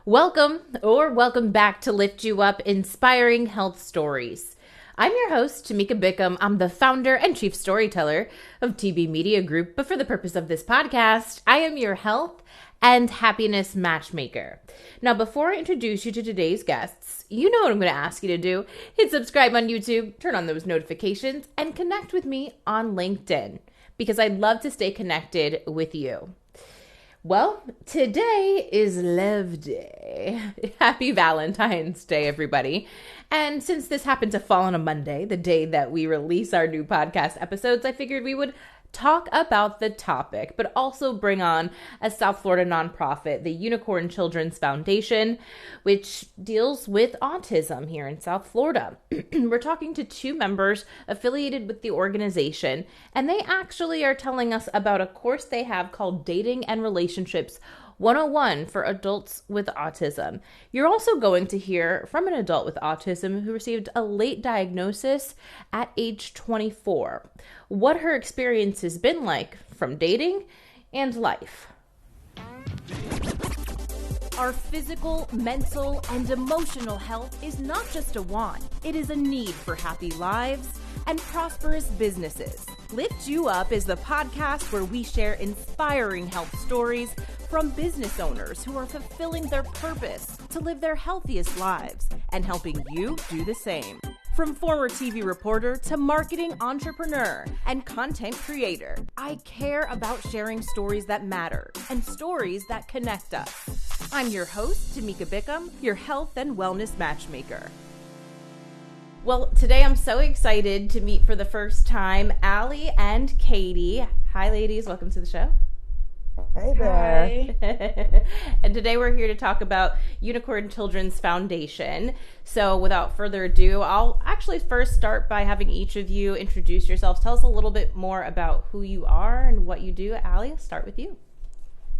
Welcome back to Lift You Up, Inspiring Health Stories. I'm your host, Tamika Bickham. I'm the founder and chief storyteller of TB Media Group, but for the purpose of this podcast, I am your health and happiness matchmaker. Now, before I introduce you to today's guests, you know what I'm going to ask you to do. Hit subscribe on YouTube, turn on those notifications, and connect with me on LinkedIn, because I'd love to stay connected with you. Well, today is Love Day. Happy Valentine's Day, everybody. And since this happened to fall on a Monday, the day that we release our new podcast episodes, I figured we would talk about the topic, but also bring on a South Florida nonprofit, the Unicorn Children's Foundation, which deals with autism here in South Florida. We're talking to two members affiliated with the organization, and they actually are telling us about a course they have called Dating and Relationships 101 for adults with autism. You're also going to hear from an adult with autism who received a late diagnosis at age 24. What her experience has been like from dating and life. Our physical, mental, and emotional health is not just a want. It is a need for happy lives and prosperous businesses. Lift You Up is the podcast where we share inspiring health stories from business owners who are fulfilling their purpose to live their healthiest lives and helping you do the same. From former TV reporter to marketing entrepreneur and content creator, I care about sharing stories that matter and stories that connect us. I'm your host, Tamika Bickham, your health and wellness matchmaker. Well, today I'm so excited to meet for the first time Ali and Katie. Hi, ladies. Welcome to the show. Hey there. Hi. And today we're here to talk about Unicorn Children's Foundation. So without further ado, I'll actually first start by having each of you introduce yourselves. Tell us a little bit more about who you are and what you do. Ali, I'll start with you.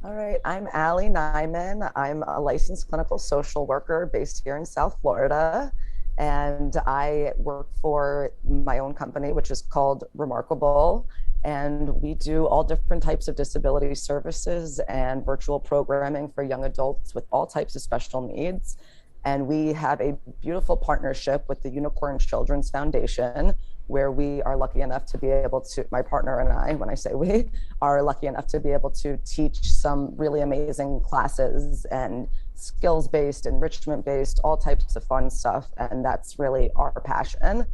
All right. I'm Ali Nyman. I'm a licensed clinical social worker based here in South Florida. And I work for my own company, which is called Remarkable. And we do all different types of disability services and virtual programming for young adults with all types of special needs. And we have a beautiful partnership with the Unicorn Children's Foundation, where we are lucky enough to be able to, my partner and I, when I say we, are lucky enough to be able to teach some really amazing classes and skills-based, enrichment-based, all types of fun stuff. And that's really our passion.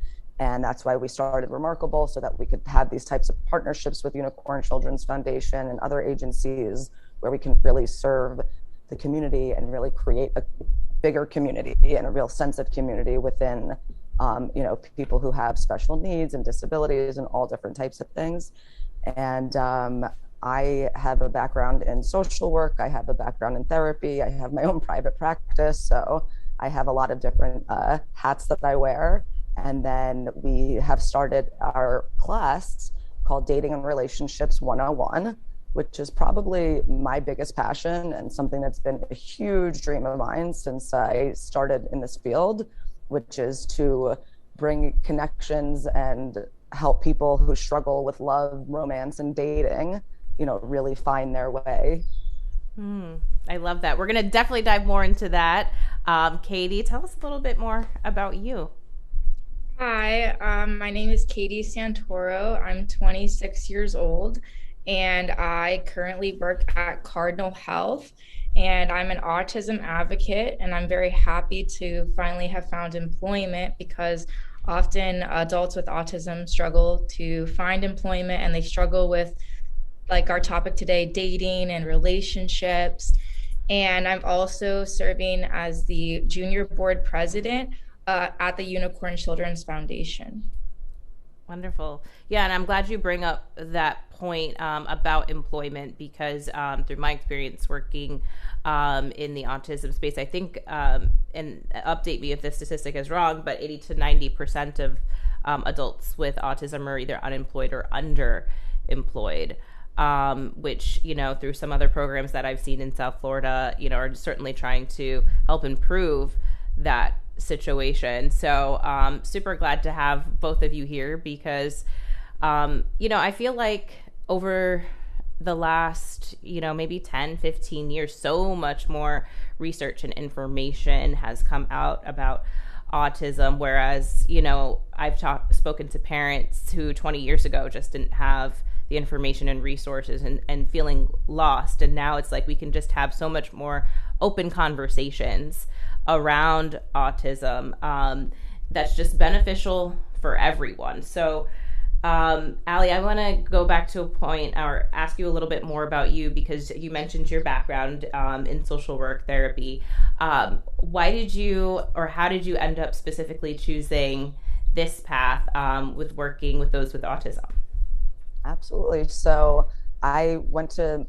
And that's why we started Remarkable, so that we could have these types of partnerships with Unicorn Children's Foundation and other agencies where we can really serve the community and really create a bigger community and a real sense of community within, people who have special needs and disabilities and all different types of things. And I have a background in social work. I have a background in therapy. I have my own private practice. So I have a lot of different hats that I wear. And then we have started our class called Dating and Relationships 101, which is probably my biggest passion and something that's been a huge dream of mine since I started in this field, which is to bring connections and help people who struggle with love, romance, and dating, really find their way. I love that. We're going to definitely dive more into that. Katie, tell us a little bit more about you. Hi, my name is Katie Santoro. I'm 26 years old, and I currently work at Cardinal Health, and I'm an autism advocate, and I'm very happy to finally have found employment because often adults with autism struggle to find employment, and they struggle with, like our topic today, dating and relationships. And I'm also serving as the junior board president at the Unicorn Children's Foundation. Wonderful. Yeah, and I'm glad you bring up that point about employment because through my experience working in the autism space, I think, and update me if this statistic is wrong, but 80 to 90% of adults with autism are either unemployed or underemployed. Which, through some other programs that I've seen in South Florida, are certainly trying to help improve that situation. So super glad to have both of you here because, I feel like over the last, maybe 10, 15 years, so much more research and information has come out about autism, whereas, I've spoken to parents who 20 years ago just didn't have the information and resources, and feeling lost. And now it's like we can just have so much more open conversations around autism, that's just beneficial for everyone. So Ali, I want to go back to a point or ask you a little bit more about you, because you mentioned your background in social work therapy. Why did you, or how did you end up specifically choosing this path with working with those with autism? Absolutely. So I went to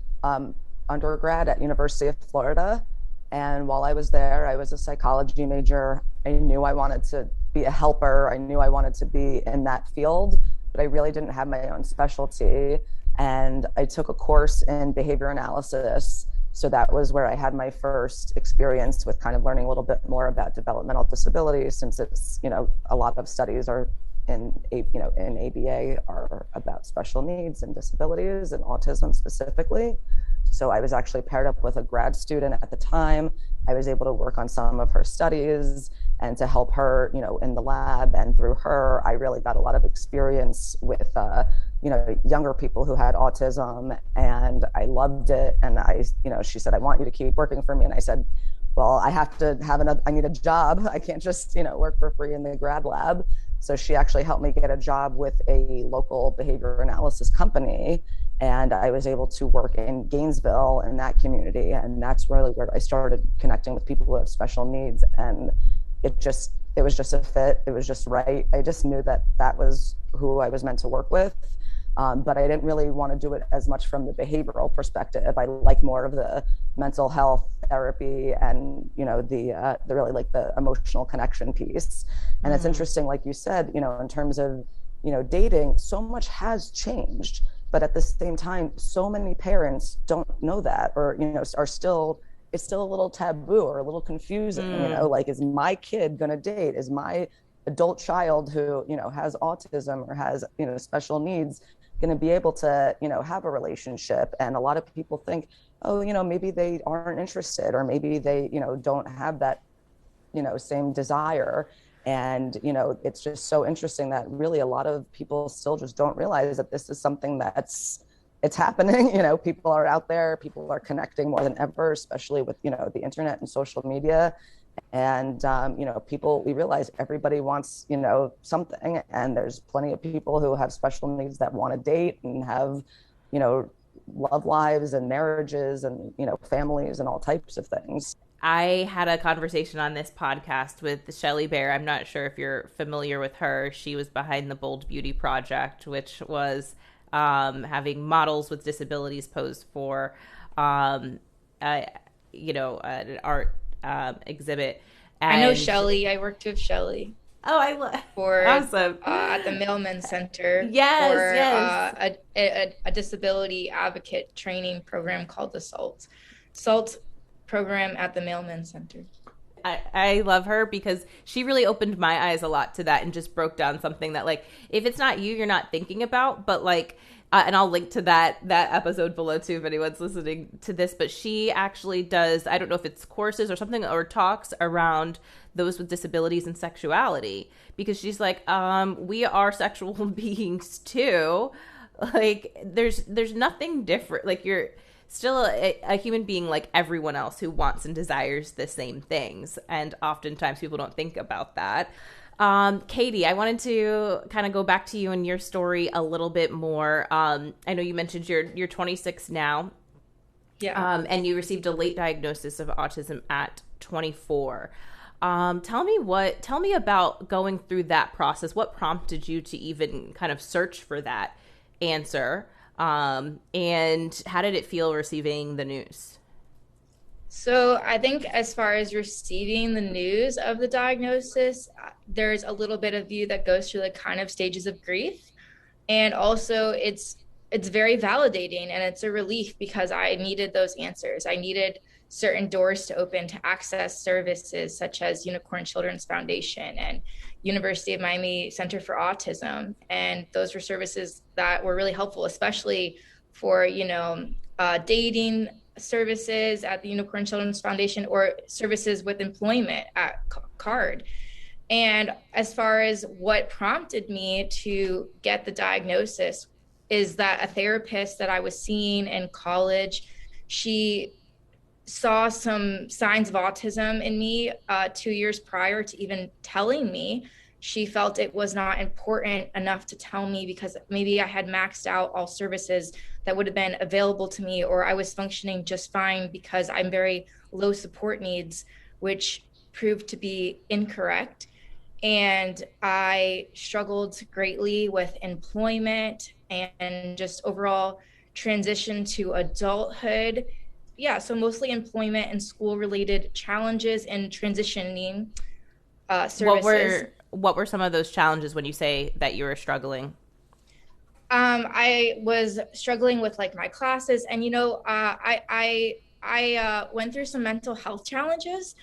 undergrad at University of Florida. And while I was there, I was a psychology major. I knew I wanted to be a helper. I knew I wanted to be in that field, but I really didn't have my own specialty. And I took a course in behavior analysis. So that was where I had my first experience with kind of learning a little bit more about developmental disability, since it's, a lot of studies are in ABA are about special needs and disabilities and autism specifically. So I was actually paired up with a grad student at the time. I was able to work on some of her studies and to help her, in the lab. And through her, I really got a lot of experience with, younger people who had autism, and I loved it. And she said, I want you to keep working for me. And I said, well, I have to have I need a job. I can't just, work for free in the grad lab. So she actually helped me get a job with a local behavior analysis company. And I was able to work in Gainesville in that community. And that's really where I started connecting with people who have special needs. And it was just a fit. It was just right. I just knew that was who I was meant to work with. But I didn't really want to do it as much from the behavioral perspective. I like more of the mental health therapy and, the really like the emotional connection piece. And it's interesting, like you said, in terms of, dating, so much has changed. But at the same time, so many parents don't know that, or, are still, it's still a little taboo or a little confusing, like, is my kid going to date? Is my adult child who, has autism or has, special needs going to be able to, have a relationship? And a lot of people think, oh, maybe they aren't interested, or maybe they, don't have that, same desire. And, it's just so interesting that really a lot of people still just don't realize that this is something it's happening. People are out there, people are connecting more than ever, especially with, the internet and social media. And, we realize everybody wants, something, and there's plenty of people who have special needs that want to date and have, love lives and marriages and, families and all types of things. I had a conversation on this podcast with Shelley Bear. I'm not sure if you're familiar with her. She was behind the Bold Beauty Project, which was having models with disabilities pose for, an art exhibit. And I know Shelley. I worked with Shelley. Oh, I love for awesome at the Mailman Center. Yes, for yes. A disability advocate training program called the SALT program at the Mailman Center. I love her because she really opened my eyes a lot to that and just broke down something that, like, if it's not you, you're not thinking about, but like, and I'll link to that episode below too if anyone's listening to this, but she actually does, I don't know if it's courses or something, or talks around those with disabilities and sexuality, because she's like, we are sexual beings too. Like, there's nothing different. Like, you're still a human being like everyone else who wants and desires the same things. And oftentimes people don't think about that. Katie, I wanted to kind of go back to you and your story a little bit more. I know you mentioned you're 26 now. Yeah. And you received a late diagnosis of autism at 24. Tell me about going through that process. What prompted you to even kind of search for that answer? And how did it feel receiving the news? So I think as far as receiving the news of the diagnosis, there's a little bit of you that goes through the kind of stages of grief. And also it's very validating, and it's a relief because I needed those answers. I needed certain doors to open to access services such as Unicorn Children's Foundation and University of Miami Center for Autism. And those were services that were really helpful, especially for, dating services at the Unicorn Children's Foundation or services with employment at CARD. And as far as what prompted me to get the diagnosis is that a therapist that I was seeing in college, she saw some signs of autism in me 2 years prior to even telling me. She felt it was not important enough to tell me because maybe I had maxed out all services that would have been available to me, or I was functioning just fine because I'm very low support needs, which proved to be incorrect. And I struggled greatly with employment and just overall transition to adulthood. Yeah, so mostly employment and school related challenges and transitioning services. What were some of those challenges when you say that you were struggling? I was struggling with like my classes, and I went through some mental health challenges.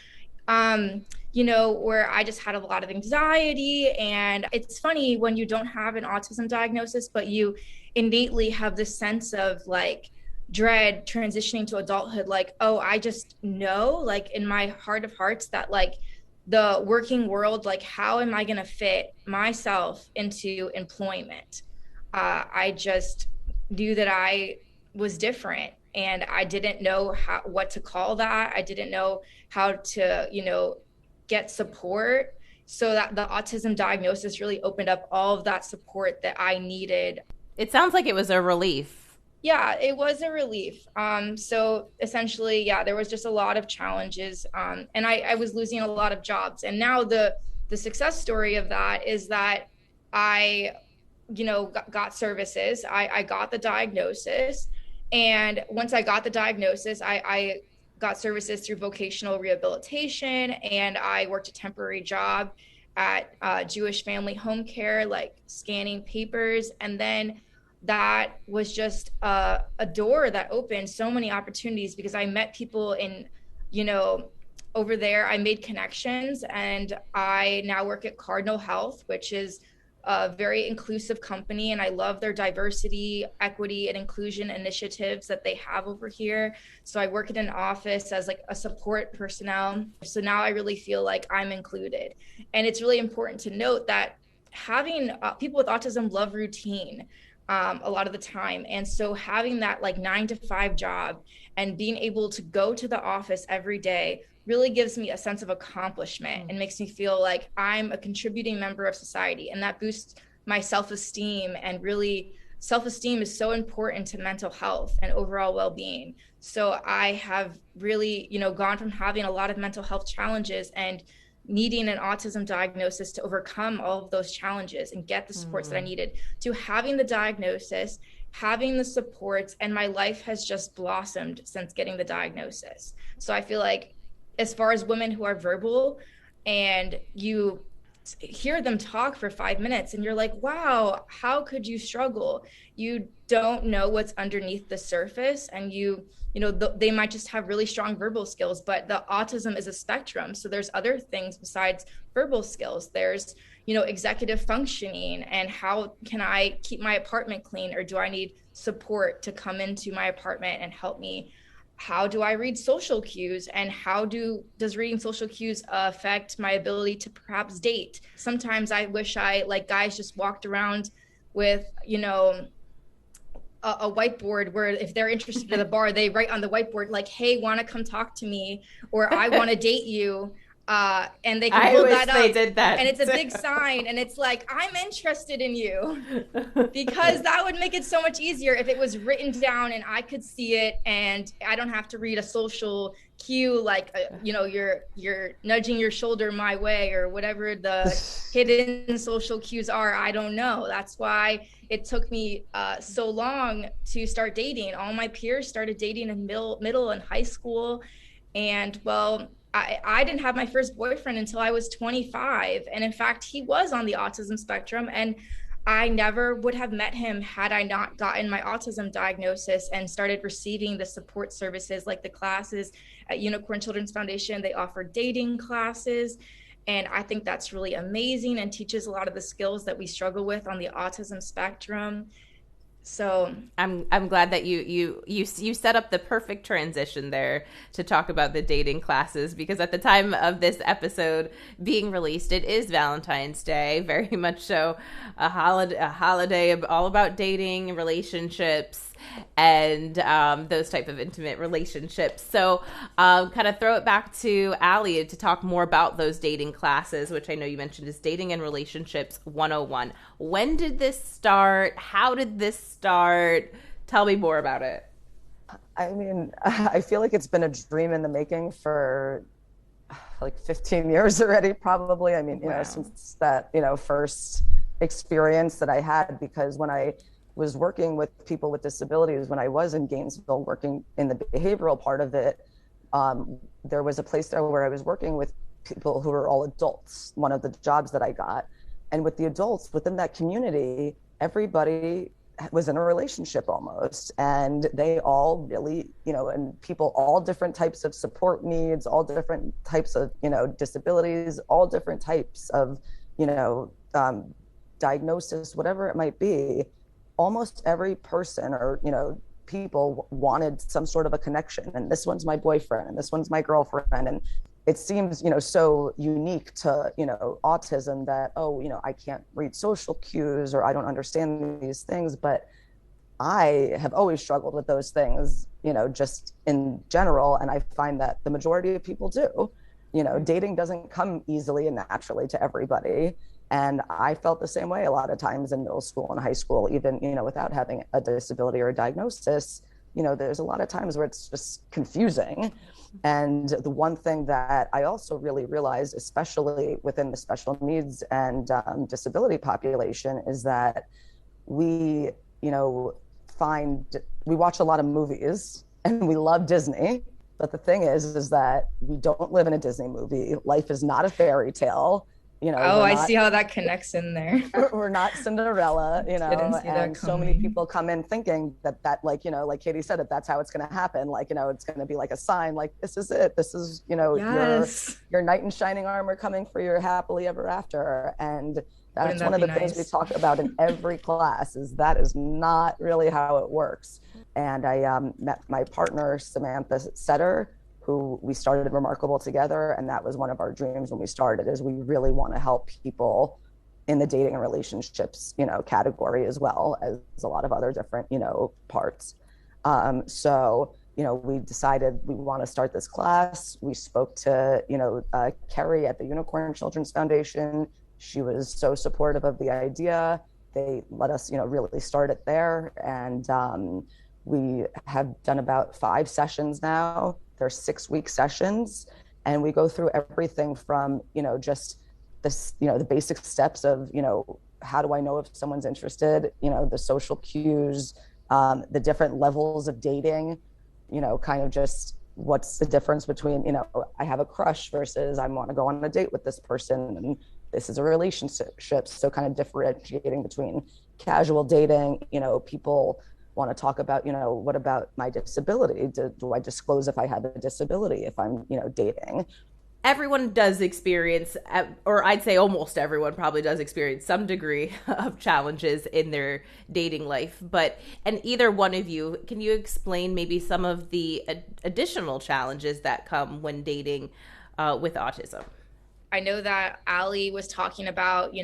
Where I just had a lot of anxiety. And it's funny when you don't have an autism diagnosis, but you innately have this sense of like dread transitioning to adulthood. Like, oh, I just know, like in my heart of hearts, that like the working world, like how am I going to fit myself into employment? I just knew that I was different, and I didn't know what to call that. I didn't know how to, get support. So that the autism diagnosis really opened up all of that support that I needed. It sounds like it was a relief. Yeah, it was a relief. So essentially, yeah, there was just a lot of challenges, and I was losing a lot of jobs. And now the success story of that is that I, got services. I got the diagnosis, and once I got the diagnosis, I got services through vocational rehabilitation, and I worked a temporary job at Jewish Family Home Care, like scanning papers. And then that was just a door that opened so many opportunities because I met people in, over there. I made connections, and I now work at Cardinal Health, which is a very inclusive company, and I love their diversity, equity, and inclusion initiatives that they have over here. So I work in an office as like a support personnel. So now I really feel like I'm included. And it's really important to note that having people with autism love routine a lot of the time. And so having that like 9 to 5 job and being able to go to the office every day really gives me a sense of accomplishment and makes me feel like I'm a contributing member of society. And that boosts my self-esteem. And really, self-esteem is so important to mental health and overall well-being. So I have really, gone from having a lot of mental health challenges and needing an autism diagnosis to overcome all of those challenges and get the supports that I needed, to having the diagnosis, having the supports, and my life has just blossomed since getting the diagnosis. So I feel like as far as women who are verbal and you hear them talk for 5 minutes and you're like, wow, how could you struggle? You don't know what's underneath the surface, and they might just have really strong verbal skills, but the autism is a spectrum. So there's other things besides verbal skills. There's, executive functioning, and how can I keep my apartment clean, or do I need support to come into my apartment and help me? How do I read social cues, and how does reading social cues affect my ability to perhaps date? Sometimes I wish guys just walked around with, a whiteboard where if they're interested in the bar, they write on the whiteboard like, hey, want to come talk to me, or I want to date you. And they can hold that up. They did that. And it's a big sign, and it's like, I'm interested in you, because that would make it so much easier if it was written down and I could see it, and I don't have to read a social cue like you're nudging your shoulder my way, or whatever the hidden social cues are. I don't know. That's why it took me so long to start dating. All my peers started dating in middle and high school, and well, I didn't have my first boyfriend until I was 25. And in fact, he was on the autism spectrum, and I never would have met him had I not gotten my autism diagnosis and started receiving the support services like the classes at Unicorn Children's Foundation. They offer dating classes. And I think that's really amazing and teaches a lot of the skills that we struggle with on the autism spectrum. So I'm glad that you set up the perfect transition there to talk about the dating classes, because at the time of this episode being released, it is Valentine's Day, very much so a holiday all about dating, relationships, and those type of intimate relationships. So kind of throw it back to Ali to talk more about those dating classes, which I know you mentioned is Dating and Relationships 101. When did this start? How did this start? Tell me more about it. I mean, I feel like it's been a dream in the making for like 15 years already, probably. I mean, Wow. since that, first experience that I had, because when I was working with people with disabilities, when I was in Gainesville working in the behavioral part of it, there was a place there where I was working with people who were all adults, one of the jobs that I got. And with the adults within that community, everybody was in a relationship almost, and they all really, and people, all different types of support needs, all different types of, disabilities, all different types of, diagnosis, whatever it might be. Almost every person or, people wanted some sort of a connection, and this one's my boyfriend and this one's my girlfriend. And it seems, so unique to, autism that, I can't read social cues, or I don't understand these things. But I have always struggled with those things, just in general. And I find that the majority of people do. Dating doesn't come easily and naturally to everybody. And I felt the same way a lot of times in middle school and high school, even, without having a disability or a diagnosis. There's a lot of times where it's just confusing. And the one thing that I also really realized, especially within the special needs and disability population, is that we, we watch a lot of movies and we love Disney. But the thing is that we don't live in a Disney movie. Life is not a fairy tale. I see how that connects in there. We're not Cinderella, and so many people come in thinking that like Katie said, that's how it's going to happen. Like, it's going to be like a sign, like, this is it. This is, yes, your knight in shining armor coming for your happily ever after. And that's one of the things we talk about in every class, is that is not really how it works. And I met my partner, Samantha Setter, who we started Remarkable together. And that was one of our dreams when we started, is we really want to help people in the dating and relationships, category, as well as a lot of other different, parts. So, we decided we want to start this class. We spoke to, Kerry at the Unicorn Children's Foundation. She was so supportive of the idea. They let us, really start it there. And we have done about 5 sessions now. They're 6-week sessions, and we go through everything from, just this, the basic steps of, how do I know if someone's interested, the social cues, the different levels of dating, kind of just what's the difference between, I have a crush versus I want to go on a date with this person, and this is a relationship. So kind of differentiating between casual dating, people want to talk about, what about my disability? Do I disclose if I have a disability if I'm, dating? Everyone does experience, or I'd say almost everyone probably does experience some degree of challenges in their dating life. But, and either one of you, can you explain maybe some of the additional challenges that come when dating with autism? I know that Ali was talking about,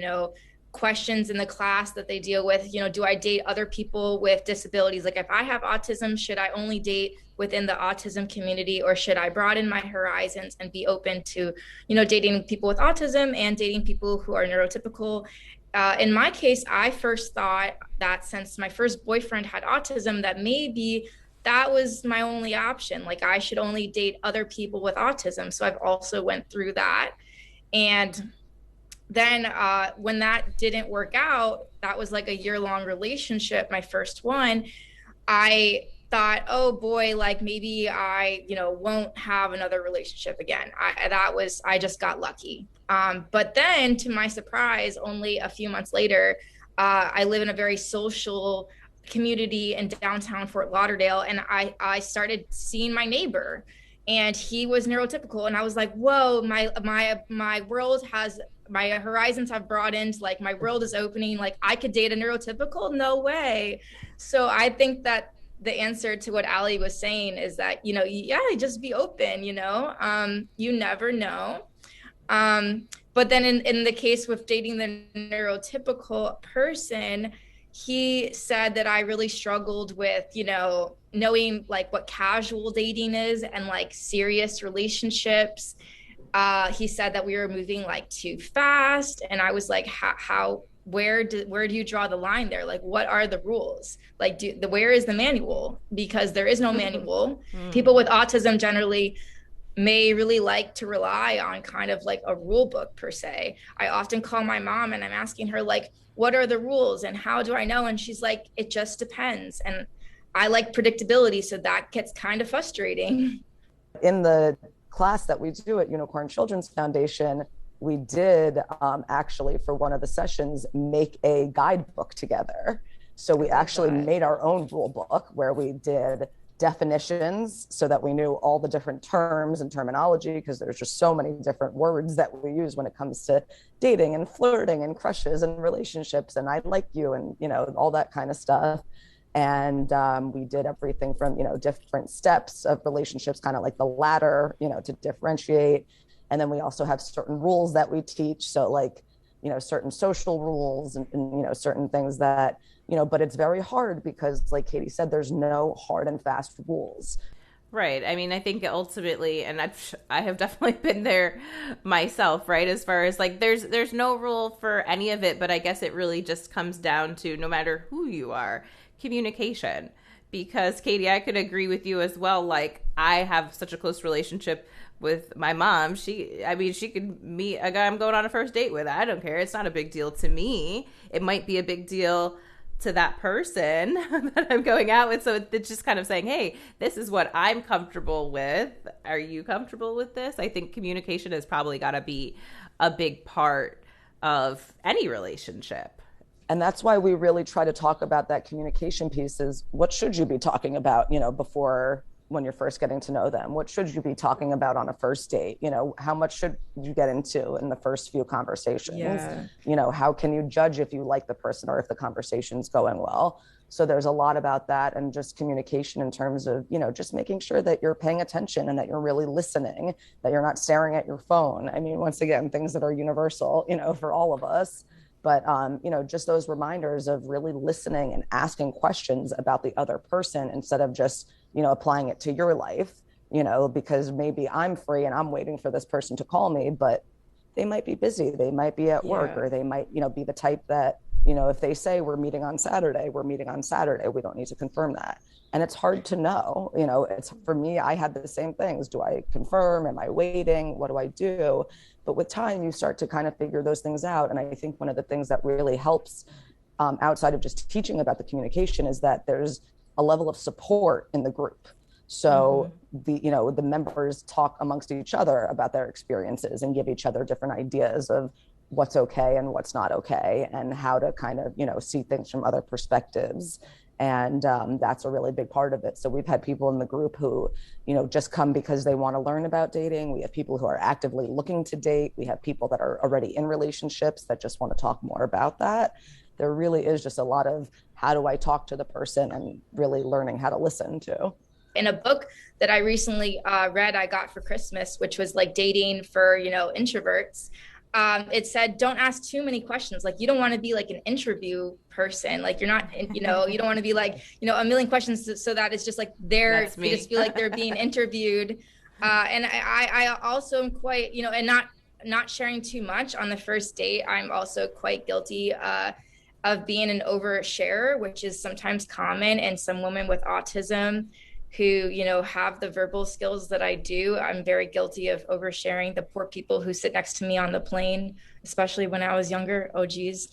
questions in the class that they deal with. Do I date other people with disabilities? Like, if I have autism, should I only date within the autism community, or should I broaden my horizons and be open to, dating people with autism and dating people who are neurotypical? In my case, I first thought that since my first boyfriend had autism, that maybe that was my only option. Like, I should only date other people with autism. So I've also went through that. And then when that didn't work out, that was like a year-long relationship, my first one. I thought, oh boy, like maybe I, won't have another relationship again. I just got lucky. But then, to my surprise, only a few months later, I live in a very social community in downtown Fort Lauderdale, and I started seeing my neighbor. and he was neurotypical, and I was like, whoa, my world has, my horizons have broadened, like my world is opening, like I could date a neurotypical, no way. So I think that the answer to what Ali was saying is that, yeah, just be open, you never know. But then in the case with dating the neurotypical person, he said that I really struggled with, knowing like what casual dating is and like serious relationships. He said that we were moving like too fast, and I was like, how where do you draw the line there? Like, what are the rules? Like, where is the manual? Because there is no manual. People with autism generally may really like to rely on kind of like a rule book per se. I often call my mom and I'm asking her like, what are the rules and how do I know? And she's like, it just depends. And I like predictability, so that gets kind of frustrating. In the class that we do at Unicorn Children's Foundation, we did actually, for one of the sessions, make a guidebook together. So we actually made our own rule book where we did definitions so that we knew all the different terms and terminology, because there's just so many different words that we use when it comes to dating and flirting and crushes and relationships and I like you and all that kind of stuff. And we did everything from different steps of relationships, kind of like the ladder, to differentiate. And then we also have certain rules that we teach, so like certain social rules and certain things that but it's very hard because, like Katie said, there's no hard and fast rules. Right. I mean, I think ultimately, and I have definitely been there myself, right? As far as like, there's no rule for any of it, but I guess it really just comes down to, no matter who you are, communication. Because Katie, I could agree with you as well. Like, I have such a close relationship with my mom. She could meet a guy I'm going on a first date with. I don't care. It's not a big deal to me. It might be a big deal to that person that I'm going out with. So it's just kind of saying, hey, this is what I'm comfortable with. Are you comfortable with this? I think communication has probably got to be a big part of any relationship. And that's why we really try to talk about that communication piece is, what should you be talking about, before, when you're first getting to know them? What should you be talking about on a first date? How much should you get into in the first few conversations? Yeah. How can you judge if you like the person or if the conversation's going well? So there's a lot about that, and just communication in terms of, just making sure that you're paying attention and that you're really listening, that you're not staring at your phone. I mean, once again, things that are universal, for all of us. But, just those reminders of really listening and asking questions about the other person instead of just, applying it to your life, because maybe I'm free and I'm waiting for this person to call me, but they might be busy. They might be at work, or they might, be the type that, if they say we're meeting on Saturday, we're meeting on Saturday. We don't need to confirm that. And it's hard to know, it's, for me, I had the same things. Do I confirm? Am I waiting? What do I do? But with time, you start to kind of figure those things out. And I think one of the things that really helps, outside of just teaching about the communication, is that there's a level of support in the group. So the members talk amongst each other about their experiences and give each other different ideas of what's okay and what's not okay, and how to kind of, see things from other perspectives. And that's a really big part of it. So we've had people in the group who, just come because they want to learn about dating. We have people who are actively looking to date. We have people that are already in relationships that just want to talk more about that. There really is just a lot of, how do I talk to the person, and really learning how to listen to. In a book that I recently read, I got for Christmas, which was like dating for, introverts. It said, don't ask too many questions. Like, you don't want to be like an interview person. Like, you're not, you don't want to be like, a million questions so that it's just like they just feel like they're being interviewed. And I also am quite, and not sharing too much on the first date. I'm also quite guilty of being an oversharer, which is sometimes common in some women with autism who, have the verbal skills that I do. I'm very guilty of oversharing. The poor people who sit next to me on the plane, especially when I was younger. Oh, geez.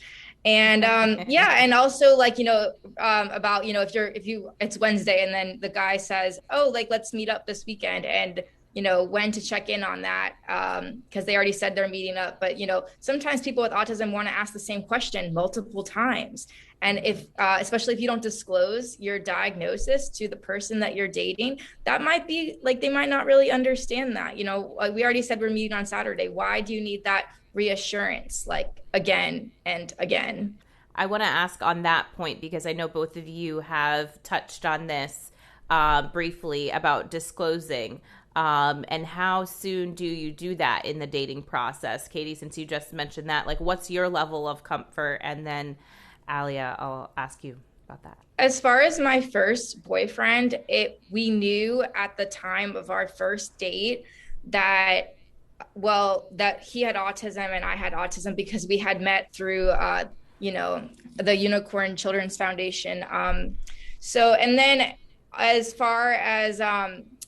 And and also like, about, it's Wednesday and then the guy says, oh, like, let's meet up this weekend. And when to check in on that, because they already said they're meeting up. But, sometimes people with autism want to ask the same question multiple times. And if, especially if you don't disclose your diagnosis to the person that you're dating, that might be like, they might not really understand that. We already said we're meeting on Saturday. Why do you need that reassurance, like, again and again? I want to ask on that point, because I know both of you have touched on this briefly about disclosing. And how soon do you do that in the dating process? Katie, since you just mentioned that, like, what's your level of comfort? And then Alia, I'll ask you about that. As far as my first boyfriend, we knew at the time of our first date that, that he had autism and I had autism, because we had met through, the Unicorn Children's Foundation. And then as far as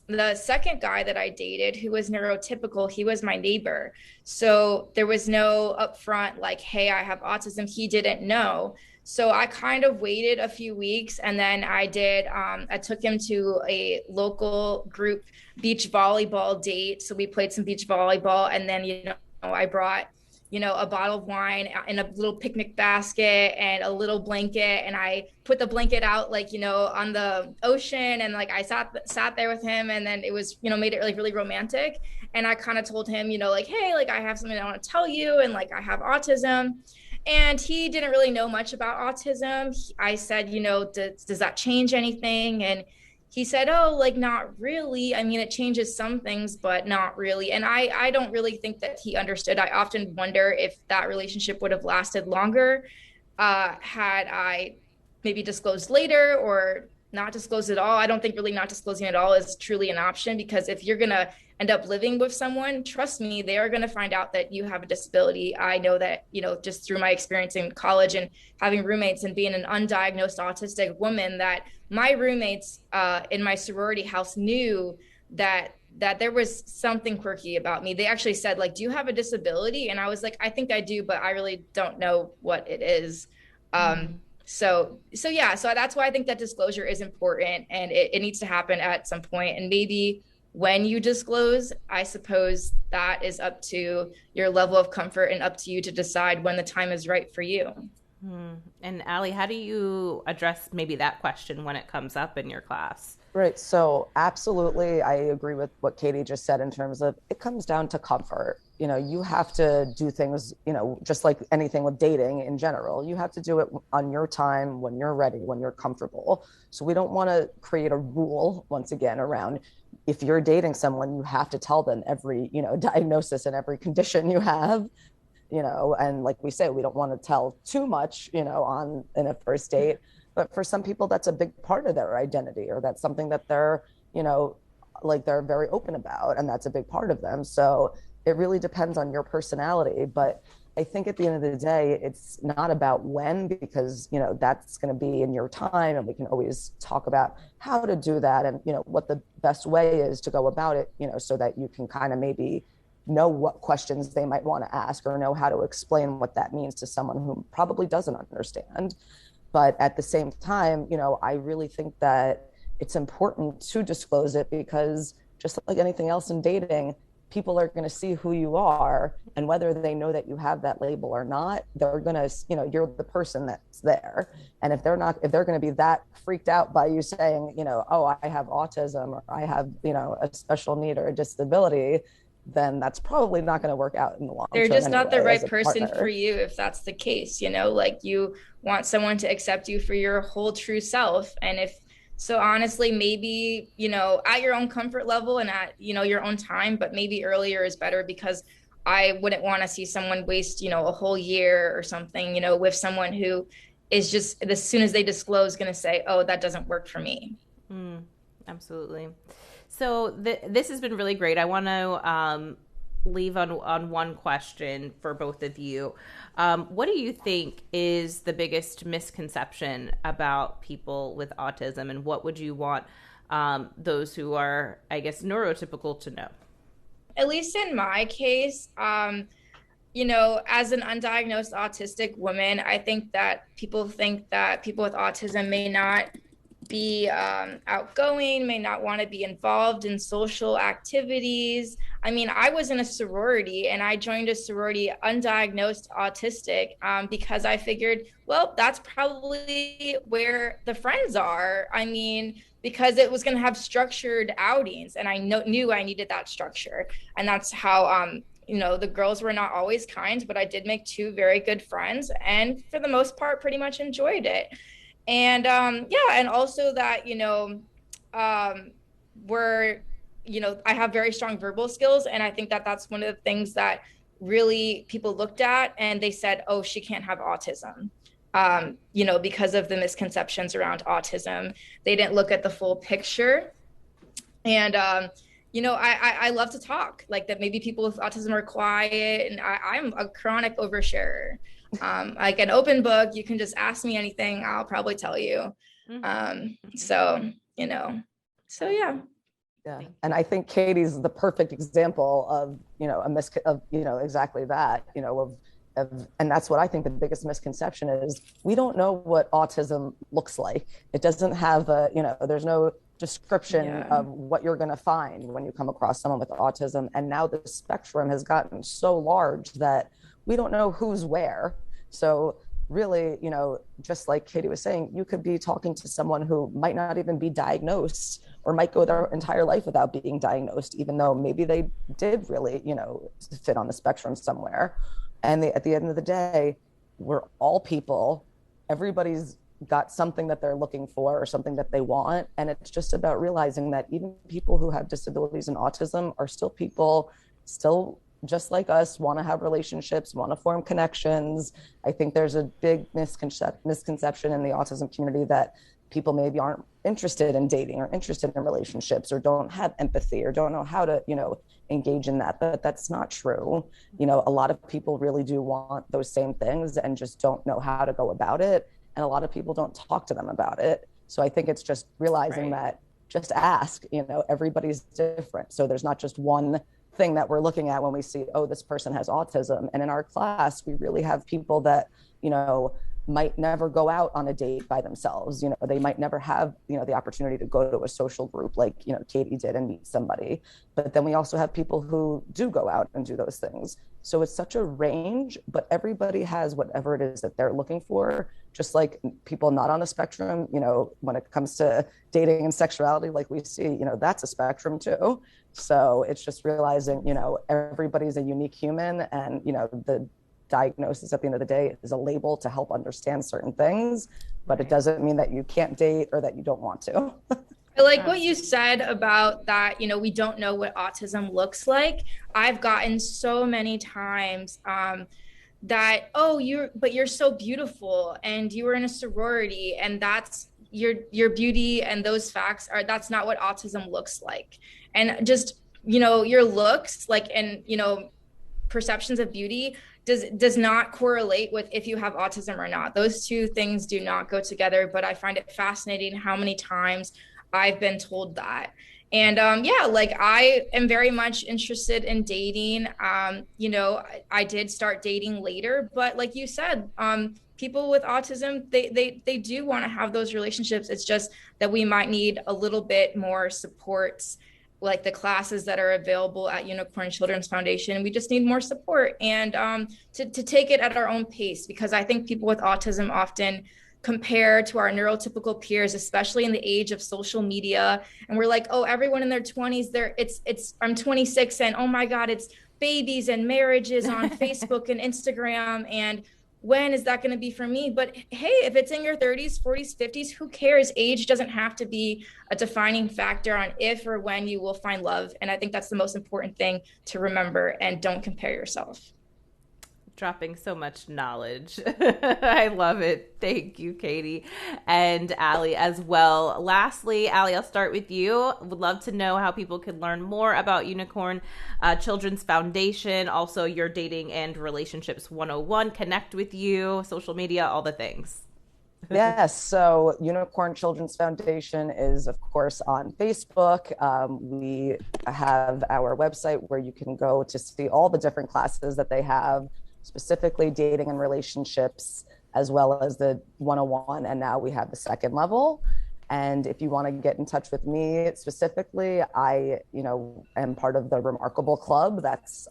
the second guy that I dated, who was neurotypical, he was my neighbor. So there was no upfront, like, hey, I have autism. He didn't know. So I kind of waited a few weeks, and then I took him to a local group beach volleyball date. So we played some beach volleyball, and then, I brought, a bottle of wine in a little picnic basket and a little blanket. And I put the blanket out, like, on the ocean. And like, I sat there with him, and then it was, made it like really romantic. And I kind of told him, like, hey, like, I have something I want to tell you. And like, I have autism. And he didn't really know much about autism. I said, does that change anything? And he said, oh, like, not really. I mean, it changes some things, but not really. And I don't really think that he understood. I often wonder if that relationship would have lasted longer had I maybe disclosed later or not disclosed at all. I don't think really not disclosing at all is truly an option, because if you're going to end up living with someone, trust me, they are going to find out that you have a disability. I know that, just through my experience in college and having roommates and being an undiagnosed autistic woman, that my roommates in my sorority house knew that there was something quirky about me. They actually said, like, do you have a disability? And I was like, I think I do, but I really don't know what it is. So that's why I think that disclosure is important, and it needs to happen at some point. And maybe when you disclose, I suppose that is up to your level of comfort and up to you to decide when the time is right for you. And Ali, how do you address maybe that question when it comes up in your class? Right. So absolutely, I agree with what Katie just said in terms of it comes down to comfort. You have to do things, just like anything with dating in general, you have to do it on your time, when you're ready, when you're comfortable. So we don't want to create a rule, once again, around if you're dating someone, you have to tell them every, diagnosis and every condition you have, and like we say, we don't want to tell too much, in a first date. But for some people, that's a big part of their identity, or that's something that they're, like they're very open about, and that's a big part of them. So it really depends on your personality. But I think at the end of the day, it's not about when, because, that's going to be in your time, and we can always talk about how to do that and, what the best way is to go about it, so that you can kind of maybe know what questions they might want to ask, or know how to explain what that means to someone who probably doesn't understand. But at the same time, I really think that it's important to disclose it, because just like anything else in dating, people are going to see who you are, and whether they know that you have that label or not, they're going to, you're the person that's there. And if they're going to be that freaked out by you saying, oh, I have autism, or I have, a special need or a disability, then that's probably not going to work out in the long term. They're just not the right person partner for you if that's the case, like you want someone to accept you for your whole true self. And if so, honestly, maybe, at your own comfort level and at, your own time, but maybe earlier is better, because I wouldn't want to see someone waste, a whole year or something, with someone who is just, as soon as they disclose, going to say, oh, that doesn't work for me. Absolutely. So this has been really great. I want to leave on one question for both of you. What do you think is the biggest misconception about people with autism, and what would you want those who are, I guess, neurotypical to know? At least in my case, as an undiagnosed autistic woman, I think that people think that people with autism may not be outgoing, may not want to be involved in social activities. I mean, I was in a sorority and I joined a sorority undiagnosed autistic because I figured, well, that's probably where the friends are. I mean, because it was going to have structured outings and I knew I needed that structure. And that's how, the girls were not always kind, but I did make two very good friends and for the most part, pretty much enjoyed it. And yeah, and also that, um, we're, I have very strong verbal skills. And I think that that's one of the things that really people looked at and they said, oh, she can't have autism. Because of the misconceptions around autism, they didn't look at the full picture. And I love to talk, like that maybe people with autism are quiet, and I'm a chronic oversharer. Like an open book, you can just ask me anything, I'll probably tell you. So, so yeah. Yeah. And I think Katie's the perfect example of, exactly that, and that's what I think the biggest misconception is. We don't know what autism looks like. It doesn't have there's no description of what you're going to find when you come across someone with autism. And now the spectrum has gotten so large that we don't know who's where. So really, just like Katie was saying, you could be talking to someone who might not even be diagnosed or might go their entire life without being diagnosed, even though maybe they did really, fit on the spectrum somewhere. And at the end of the day, we're all people. Everybody's got something that they're looking for or something that they want. And it's just about realizing that even people who have disabilities and autism are still people, still just like us, want to have relationships, want to form connections. I think there's a big misconception in the autism community that people maybe aren't interested in dating or interested in relationships or don't have empathy or don't know how to, engage in that. But that's not true. A lot of people really do want those same things and just don't know how to go about it. And a lot of people don't talk to them about it. So I think it's just realizing that just ask, everybody's different. So there's not just one thing that we're looking at when we see, oh, this person has autism. And in our class, we really have people that, might never go out on a date by themselves. They might never have, the opportunity to go to a social group like, Katie did and meet somebody. But then we also have people who do go out and do those things. So it's such a range, but everybody has whatever it is that they're looking for, just like people not on the spectrum, when it comes to dating and sexuality, like we see, that's a spectrum too. So it's just realizing, everybody's a unique human and, the diagnosis at the end of the day is a label to help understand certain things, but it doesn't mean that you can't date or that you don't want to. I like what you said about that, we don't know what autism looks like. I've gotten so many times that, oh, you're so beautiful and you were in a sorority and that's your beauty and those facts that's not what autism looks like. And just, your looks and, perceptions of beauty does not correlate with if you have autism or not. Those two things do not go together, but I find it fascinating how many times I've been told that. And I am very much interested in dating. I did start dating later, but like you said, people with autism, they do want to have those relationships. It's just that we might need a little bit more supports, like the classes that are available at Unicorn Children's Foundation. We just need more support and to take it at our own pace, because I think people with autism often compare to our neurotypical peers, especially in the age of social media. And we're like, oh, everyone in their 20s, I'm 26 and oh my God, it's babies and marriages on Facebook and Instagram. And when is that going to be for me? But hey, if it's in your 30s, 40s, 50s, who cares? Age doesn't have to be a defining factor on if or when you will find love. And I think that's the most important thing to remember, and don't compare yourself. Dropping so much knowledge. I love it. Thank you, Katie, and Ali as well. Lastly, Ali, I'll start with you. Would love to know how people could learn more about Unicorn Children's Foundation, also your dating and relationships 101, connect with you, social media, all the things. Yes, so Unicorn Children's Foundation is, of course, on Facebook. We have our website where you can go to see all the different classes that they have, specifically dating and relationships, as well as the 101. And now we have the second level. And if you want to get in touch with me specifically, I, am part of the Remarkable Club. That's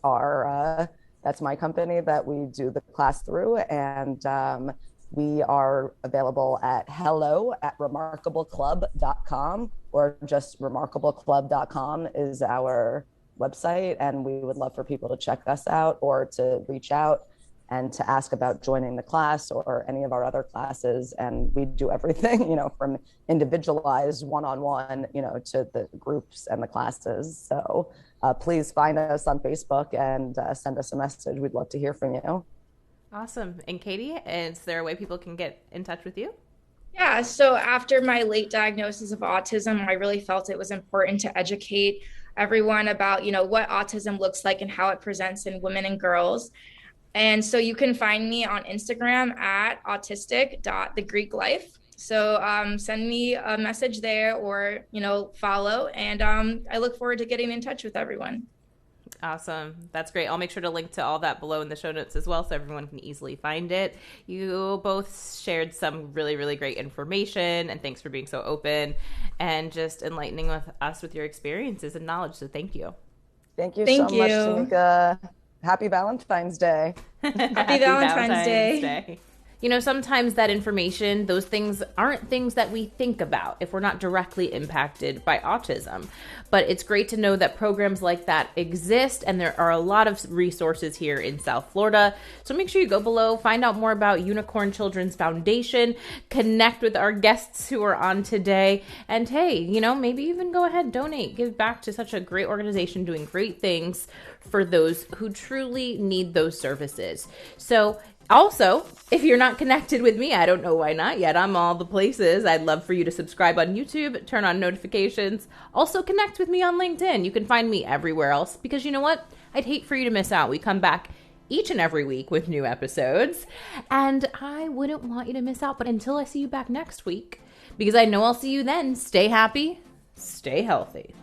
my company that we do the class through. And we are available at hello@remarkableclub.com, or just remarkableclub.com is our website. And we would love for people to check us out or to reach out and to ask about joining the class or any of our other classes. And we do everything, from individualized one-on-one, to the groups and the classes. So please find us on Facebook and send us a message. We'd love to hear from you. Awesome. And Katie, is there a way people can get in touch with you? Yeah, so after my late diagnosis of autism, I really felt it was important to educate everyone about, what autism looks like and how it presents in women and girls. And so you can find me on Instagram at autistic.thegreeklife. So send me a message there or, follow. And I look forward to getting in touch with everyone. Awesome. That's great. I'll make sure to link to all that below in the show notes as well so everyone can easily find it. You both shared some really, really great information, and thanks for being so open and just enlightening us with your experiences and knowledge. So thank you. Thank you so much, Tamika. Happy Valentine's Day. Happy Valentine's Day. Sometimes that information, those things aren't things that we think about if we're not directly impacted by autism. But it's great to know that programs like that exist, and there are a lot of resources here in South Florida. So make sure you go below, find out more about Unicorn Children's Foundation, connect with our guests who are on today, and hey, maybe even go ahead, donate, give back to such a great organization doing great things for those who truly need those services. So also, if you're not connected with me, I don't know why not yet. I'm all the places. I'd love for you to subscribe on YouTube, turn on notifications. Also connect with me on LinkedIn. You can find me everywhere else because you know what? I'd hate for you to miss out. We come back each and every week with new episodes, and I wouldn't want you to miss out. But until I see you back next week, because I know I'll see you then, stay happy, stay healthy.